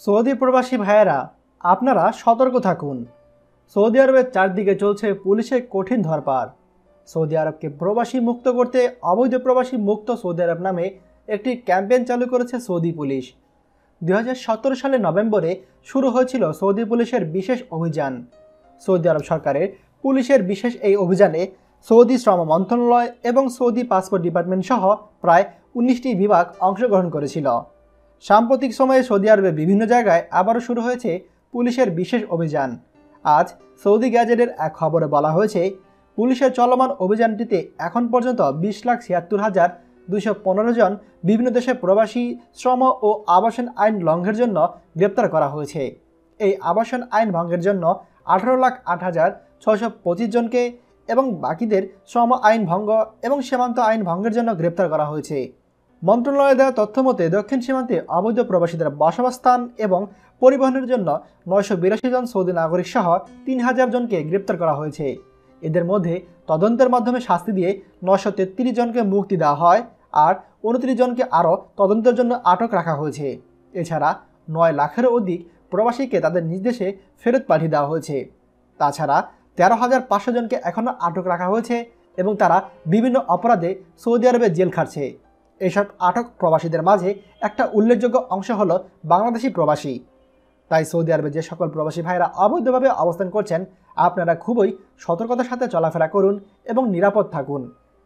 Saudi প্রবাসী ভাইয়েরা, আপনারা সতর্ক থাকুন। সৌদি আরবের চারদিকে চলছে পুলিশের কঠিন ধরপাড়। সৌদি আরবকে প্রবাসী মুক্ত করতে অবৈধ প্রবাসী মুক্ত সৌদি আরব নামে একটি ক্যাম্পেইন চালু করেছে সৌদি পুলিশ। 2017 সালের নভেম্বরে শুরু হয়েছিল সৌদি পুলিশের বিশেষ অভিযান। সৌদি আরব সরকারের পুলিশের বিশেষ এই অভিযানে সৌদি শ্রম মন্ত্রণালয় এবং সৌদি পাসপোর্ট ডিপার্টমেন্ট সহ প্রায় 19টি বিভাগ অংশগ্রহণ করেছিল। সাম্প্রতিক সময়ে সৌদি আরবে বিভিন্ন জায়গায় আবারও শুরু হয়েছে পুলিশের বিশেষ অভিযান। আজ সৌদি গ্যাজেটের এক খবরে বলা হয়েছে, পুলিশের চলমান অভিযানটিতে এখন পর্যন্ত 20,76,215 জন বিভিন্ন দেশে প্রবাসী শ্রম ও আবাসন আইন লঙ্ঘনের জন্য গ্রেপ্তার করা হয়েছে। এই আবাসন আইন ভঙ্গের জন্য 18,08,625 জনকে এবং বাকিদের শ্রম আইন ভঙ্গ এবং সীমান্ত আইন ভঙ্গের জন্য গ্রেপ্তার করা হয়েছে। মন্ত্রণালয়ে দেওয়া তথ্য মতে দক্ষিণ সীমান্তে অবৈধ প্রবাসীদের বসবাসস্থান এবং পরিবহনের জন্য 982 জন সৌদি নাগরিক সহ 3,000 জনকে গ্রেপ্তার করা হয়েছে। এদের মধ্যে তদন্তের মাধ্যমে শাস্তি দিয়ে 933 জনকে মুক্তি দেওয়া হয়, আর 29 জনকে আরও তদন্তের জন্য আটক রাখা হয়েছে। এছাড়া 9 লাখেরও অধিক প্রবাসীকে তাদের নিজ দেশে ফেরত পাঠিয়ে দেওয়া হয়েছে। তাছাড়া 13,500 জনকে এখনও আটক রাখা হয়েছে এবং তারা বিভিন্ন অপরাধে সৌদি আরবে জেল খাটছে। এইসব আটক প্রবাসীদের মাঝে একটা উল্লেখযোগ্য অংশ হলো বাংলাদেশি প্রবাসী। তাই সৌদি আরবে যে সকল প্রবাসী ভাইরা অবৈধভাবে অবস্থান করছেন, আপনারা খুবই সতর্কতার সাথে চলাফেরা করুন এবং নিরাপদ থাকুন।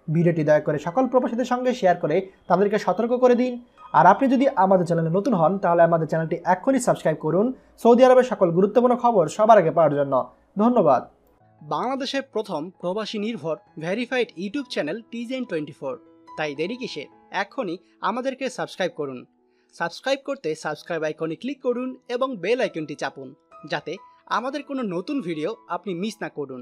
ভিডিওটি দয়া করে সকল প্রবাসীদের সঙ্গে শেয়ার করে তাদেরকে সতর্ক করে দিন। আর আপনি যদি আমাদের চ্যানেলে নতুন হন, তাহলে আমাদের চ্যানেলটি এক্ষুনি সাবস্ক্রাইব করুন সৌদি আরবের সকল গুরুত্বপূর্ণ খবর সবার আগে পাওয়ার জন্য। ধন্যবাদ। বাংলাদেশের প্রথম প্রবাসী নির্ভর ভেরিফাইড ইউটিউব চ্যানেল TJN24। তাই দেরি কিসের, এখনই আমাদেরকে সাবস্ক্রাইব করুন। সাবস্ক্রাইব করতে সাবস্ক্রাইব আইকনে ক্লিক করুন এবং বেল আইকনটি চাপুন, যাতে আমাদের কোনো নতুন ভিডিও আপনি মিস না করুন।